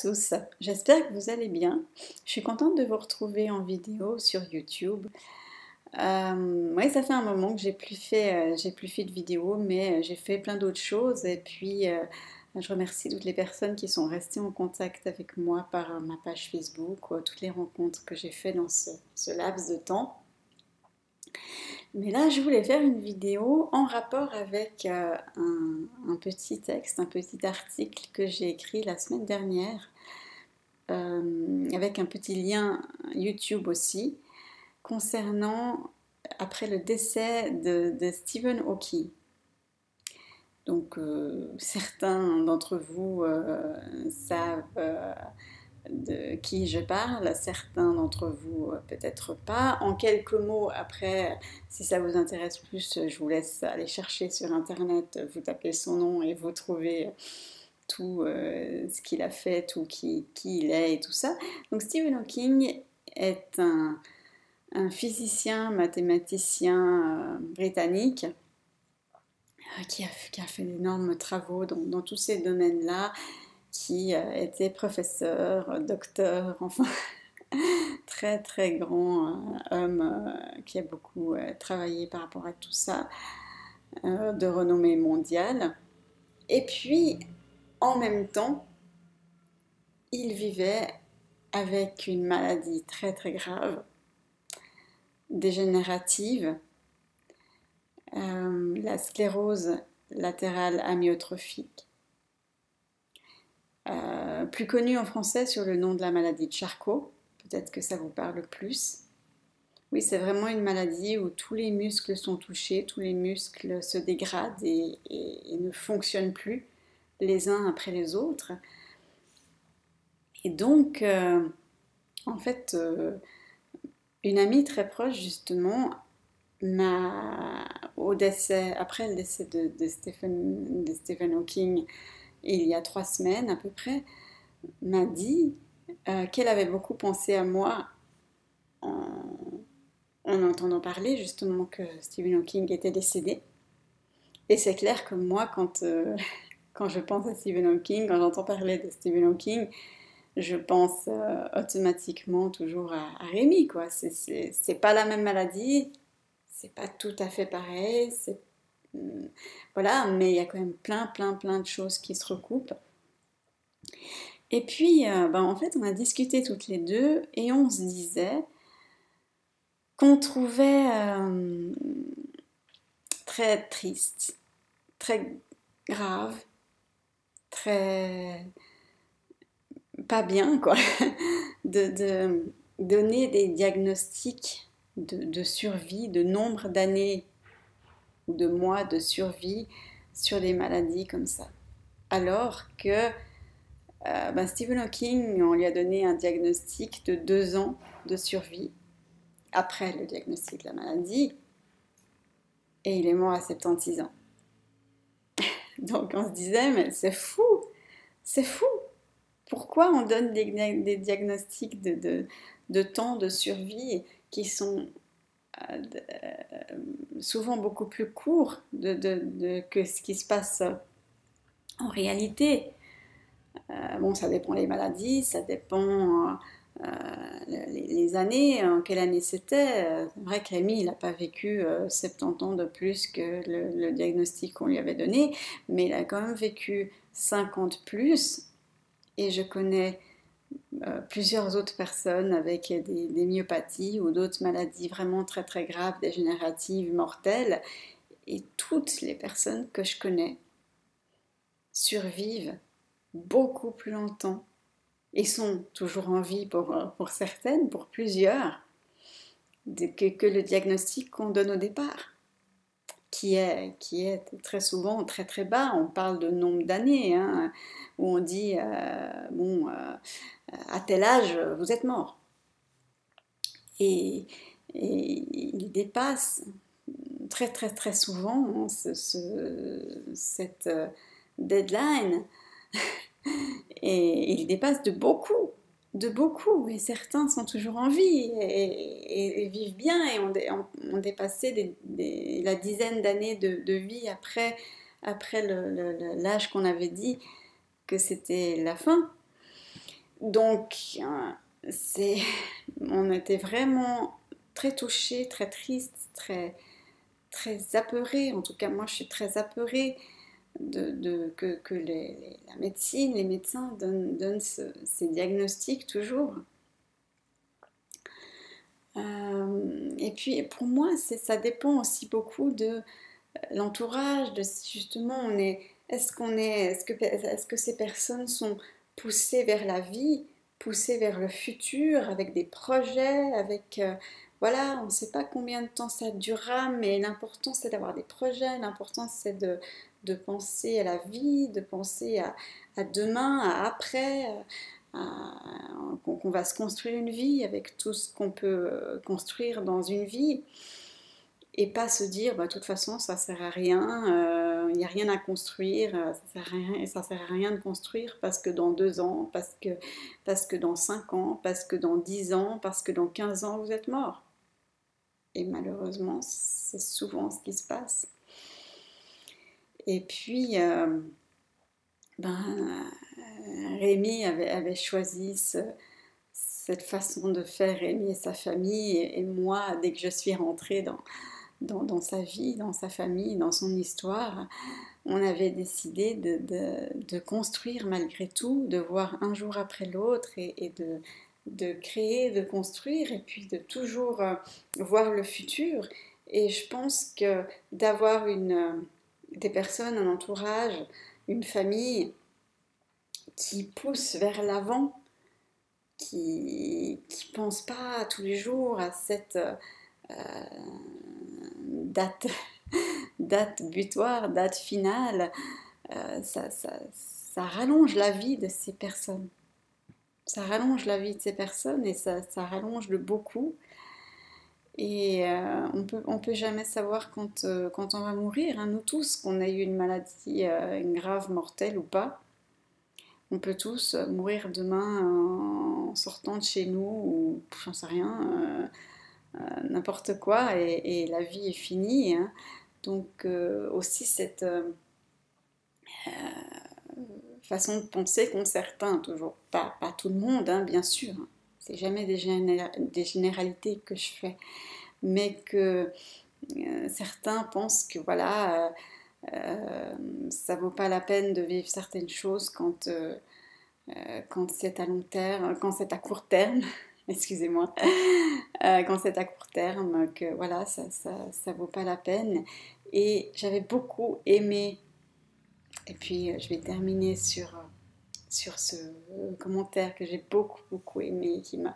tous, j'espère que vous allez bien. Je suis contente de vous retrouver en vidéo sur YouTube. Oui, ça fait un moment que j'ai plus fait de vidéos, mais j'ai fait plein d'autres choses. Et puis, je remercie toutes les personnes qui sont restées en contact avec moi par ma page Facebook, ou toutes les rencontres que j'ai faites dans ce laps de temps. Mais là, je voulais faire une vidéo en rapport avec un petit texte, un petit article que j'ai écrit la semaine dernière, avec un petit lien YouTube aussi, concernant après le décès de Stephen Hawking. Donc certains d'entre vous savent de qui je parle, certains d'entre vous peut-être pas. En quelques mots, après, si ça vous intéresse plus, je vous laisse aller chercher sur internet, vous tapez son nom et vous trouvez tout ce qu'il a fait, tout qui il est et tout ça. Donc Stephen Hawking est un physicien, mathématicien britannique qui a fait d'énormes travaux dans tous ces domaines-là, qui était professeur, docteur, enfin très très grand homme qui a beaucoup travaillé par rapport à tout ça, de renommée mondiale. Et puis, en même temps, il vivait avec une maladie très très grave, dégénérative, la sclérose latérale amyotrophique, plus connue en français sur le nom de la maladie de Charcot. Peut-être que ça vous parle plus. Oui, c'est vraiment une maladie où tous les muscles sont touchés, tous les muscles se dégradent et ne fonctionnent plus les uns après les autres. Et donc, en fait, une amie très proche, justement, après le décès de Stephen Hawking, il y a 3 semaines à peu près, m'a dit qu'elle avait beaucoup pensé à moi en entendant parler justement que Stephen Hawking était décédé. Et c'est clair que moi, quand je pense à Stephen Hawking, quand j'entends parler de Stephen Hawking, je pense automatiquement toujours à Rémi, quoi. C'est pas la même maladie, c'est pas tout à fait pareil, voilà, mais il y a quand même plein de choses qui se recoupent. Et puis, en fait, on a discuté toutes les deux et on se disait qu'on trouvait très triste, très grave, très pas bien, quoi, de donner des diagnostics de survie, de nombre d'années ou de mois de survie sur des maladies comme ça. Alors que Stephen Hawking, on lui a donné un diagnostic de 2 ans de survie après le diagnostic de la maladie, et il est mort à 76 ans. Donc on se disait, mais c'est fou, c'est fou. Pourquoi on donne des diagnostics de temps de survie qui sont souvent beaucoup plus courts que ce qui se passe en réalité? Bon, ça dépend des maladies, ça dépend les années, en quelle année c'était. C'est vrai que Rémi, il n'a pas vécu 70 ans de plus que le diagnostic qu'on lui avait donné, mais il a quand même vécu 50 plus. Et je connais plusieurs autres personnes avec des myopathies ou d'autres maladies vraiment très très graves, dégénératives, mortelles. Et toutes les personnes que je connais survivent beaucoup plus longtemps et sont toujours en vie pour certaines, pour plusieurs, que le diagnostic qu'on donne au départ, qui est très souvent très très bas. On parle de nombre d'années, hein, où on dit, à tel âge, vous êtes mort. Et il dépasse très très très souvent cette deadline, et il dépasse de beaucoup, et certains sont toujours en vie et vivent bien et ont dépassé la dizaine d'années de vie après l'âge qu'on avait dit que c'était la fin. Donc, c'est, on était vraiment très touchés, très tristes, très apeurés. En tout cas, moi, je suis très apeurée que la médecine, les médecins donnent ces diagnostics toujours. Et puis, pour moi, ça dépend aussi beaucoup de l'entourage, de si justement est-ce que ces personnes sont poussées vers la vie, poussées vers le futur, avec des projets, voilà, on ne sait pas combien de temps ça durera, mais l'important c'est d'avoir des projets, l'important c'est de penser à la vie, de penser à demain, à après, qu'on va se construire une vie avec tout ce qu'on peut construire dans une vie et pas se dire bah, de toute façon ça sert à rien, il n'y a rien à construire, ça sert à rien de construire parce que dans 2 ans, parce que dans 5 ans, parce que dans 10 ans, parce que dans 15 ans vous êtes mort. Et malheureusement c'est souvent ce qui se passe. Et puis ben, Rémi avait choisi cette façon de faire, Rémi et sa famille, et moi dès que je suis rentrée dans sa vie, dans sa famille, dans son histoire, on avait décidé de construire malgré tout, de voir un jour après l'autre et de créer, de construire et puis de toujours voir le futur. Et je pense que d'avoir des personnes, un entourage, une famille qui pousse vers l'avant, qui ne pense pas tous les jours à cette date, date butoir, date finale, ça rallonge la vie de ces personnes. Ça rallonge la vie de ces personnes et ça rallonge de beaucoup. Et on peut jamais savoir quand on va mourir, hein, nous tous, qu'on a eu une maladie grave, mortelle ou pas. On peut tous mourir demain en sortant de chez nous ou j'en sais rien, n'importe quoi, et la vie est finie, hein. Donc aussi cette façon de penser qu'ont certains, toujours pas tout le monde, hein, bien sûr, hein. C'est jamais des généralités que je fais, mais que certains pensent que voilà, ça vaut pas la peine de vivre certaines choses quand c'est à long terme, quand c'est à court terme, excusez-moi, quand c'est à court terme, que voilà, ça vaut pas la peine. Et j'avais beaucoup aimé, et puis je vais terminer sur ce commentaire que j'ai beaucoup aimé, qui m'a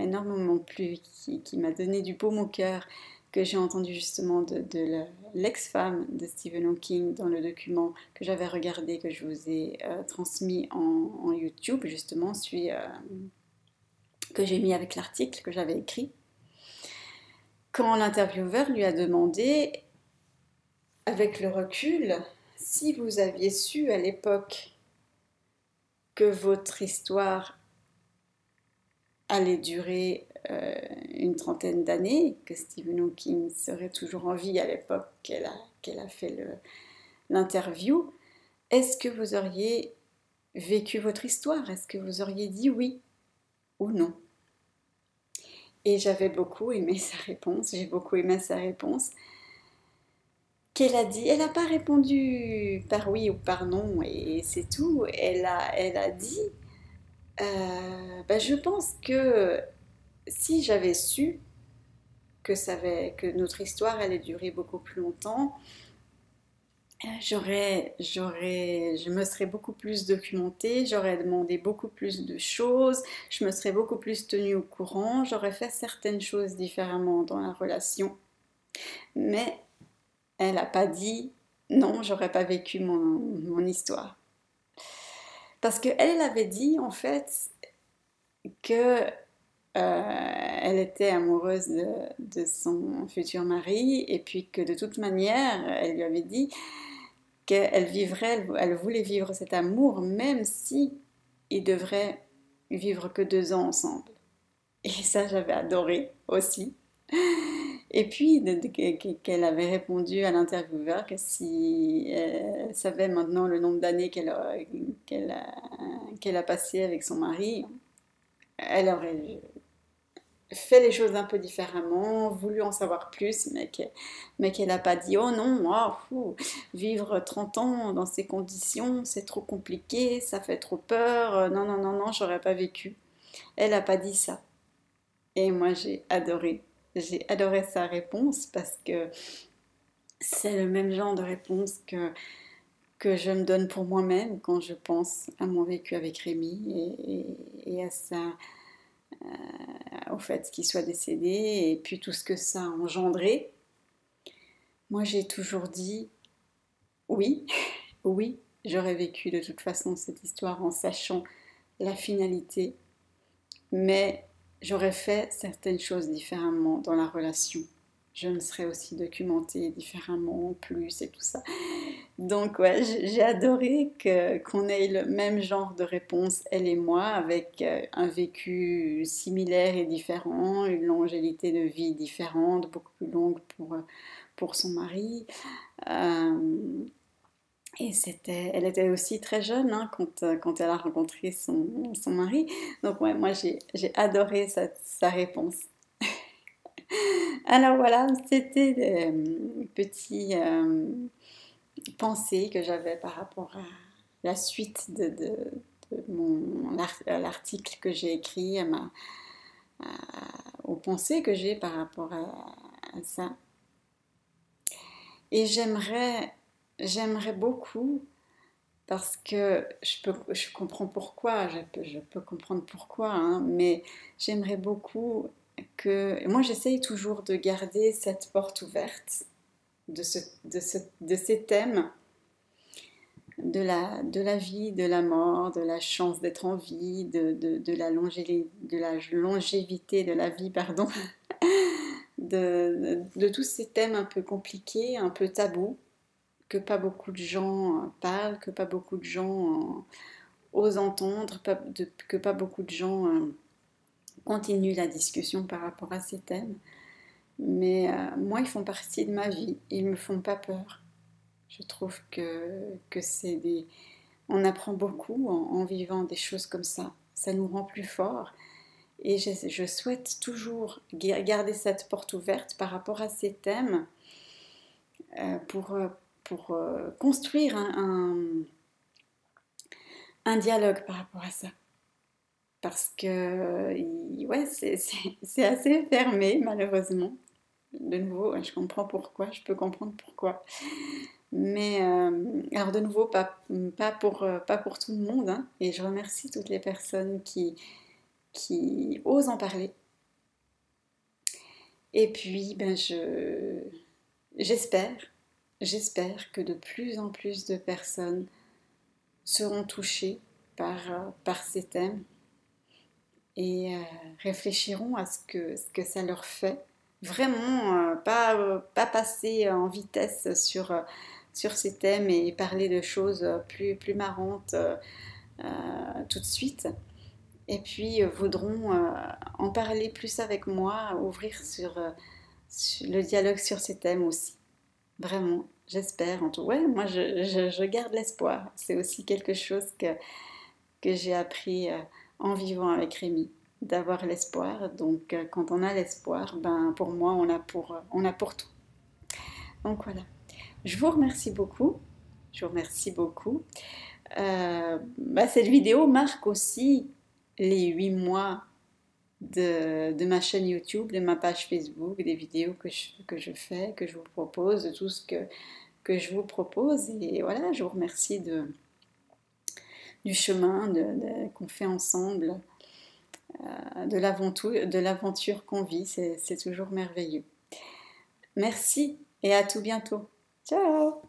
énormément plu, qui m'a donné du baume au cœur, que j'ai entendu justement de l'ex-femme de Stephen Hawking dans le document que j'avais regardé, que je vous ai transmis en YouTube, justement, celui que j'ai mis avec l'article que j'avais écrit. Quand l'intervieweur lui a demandé, avec le recul, si vous aviez su à l'époque que votre histoire allait durer une trentaine d'années, que Stephen Hawking serait toujours en vie à l'époque qu'elle a fait l'interview, est-ce que vous auriez vécu votre histoire? Est-ce que vous auriez dit oui ou non? Et j'avais beaucoup aimé sa réponse, j'ai beaucoup aimé sa réponse. Qu'elle a dit, elle n'a pas répondu par oui ou par non, et c'est tout. Elle a dit, je pense que si j'avais su que notre histoire allait durer beaucoup plus longtemps, je me serais beaucoup plus documentée, j'aurais demandé beaucoup plus de choses, je me serais beaucoup plus tenue au courant, j'aurais fait certaines choses différemment dans la relation. Mais elle n'a pas dit non, j'aurais pas vécu mon histoire. Parce qu'elle avait dit en fait que elle était amoureuse de son futur mari et puis que de toute manière, elle lui avait dit qu'elle elle voulait vivre cet amour même si ils devraient vivre que 2 ans ensemble. Et ça, j'avais adoré aussi. Et puis qu'elle avait répondu à l'intervieweur que si elle savait maintenant le nombre d'années qu'elle a, qu'elle a passé avec son mari, elle aurait fait les choses un peu différemment, voulu en savoir plus, mais qu'elle n'a pas dit oh non, moi, vivre 30 ans dans ces conditions, c'est trop compliqué, ça fait trop peur, non, non, non, non, j'aurais pas vécu. Elle n'a pas dit ça. Et moi, j'ai adoré. J'ai adoré sa réponse parce que c'est le même genre de réponse que je me donne pour moi-même quand je pense à mon vécu avec Rémi et à ça, au fait qu'il soit décédé et puis tout ce que ça a engendré. Moi, j'ai toujours dit oui, oui, j'aurais vécu de toute façon cette histoire en sachant la finalité, mais j'aurais fait certaines choses différemment dans la relation. Je me serais aussi documentée différemment, plus et tout ça. Donc ouais, j'ai adoré qu'on ait le même genre de réponse, elle et moi, avec un vécu similaire et différent, une longévité de vie différente, beaucoup plus longue pour son mari. Euh, et elle était aussi très jeune hein, quand elle a rencontré son mari. Donc ouais, moi j'ai adoré sa réponse. Alors voilà, c'était des petits pensées que j'avais par rapport à la suite de l'article que j'ai écrit, aux pensées que j'ai par rapport à ça. Et j'aimerais beaucoup, parce que je comprends pourquoi, je peux comprendre pourquoi, hein, mais j'aimerais beaucoup que... Moi, j'essaye toujours de garder cette porte ouverte de ces thèmes de la vie, de la mort, de la chance d'être en vie, de la longévité de la vie, pardon, de tous ces thèmes un peu compliqués, un peu tabous, que pas beaucoup de gens parlent, que pas beaucoup de gens osent entendre, que pas beaucoup de gens continuent la discussion par rapport à ces thèmes. Mais moi, ils font partie de ma vie, ils me font pas peur. Je trouve que c'est des... On apprend beaucoup en vivant des choses comme ça. Ça nous rend plus forts. Et je souhaite toujours garder cette porte ouverte par rapport à ces thèmes pour construire un dialogue par rapport à ça. Parce que ouais, c'est assez fermé, malheureusement. De nouveau, je comprends pourquoi, je peux comprendre pourquoi. Mais alors de nouveau, pas pour tout le monde, hein, et je remercie toutes les personnes qui osent en parler. Et puis, j'espère, j'espère que de plus en plus de personnes seront touchées par ces thèmes et réfléchiront à ce que ça leur fait. Vraiment, pas passer en vitesse sur ces thèmes et parler de choses plus marrantes tout de suite. Et puis voudront en parler plus avec moi, ouvrir sur le dialogue sur ces thèmes aussi. Vraiment, j'espère. En tout ouais, moi je garde l'espoir. C'est aussi quelque chose que j'ai appris en vivant avec Rémi, d'avoir l'espoir. Donc quand on a l'espoir, ben pour moi on a pour tout. Donc voilà. Je vous remercie beaucoup. Je vous remercie beaucoup. Cette vidéo marque aussi les 8 mois de ma chaîne YouTube, de ma page Facebook, des vidéos que je fais, que je vous propose, de tout ce que je vous propose. Et voilà, je vous remercie du chemin qu'on fait ensemble, de l'aventure qu'on vit. C'est toujours merveilleux. Merci et à tout bientôt. Ciao!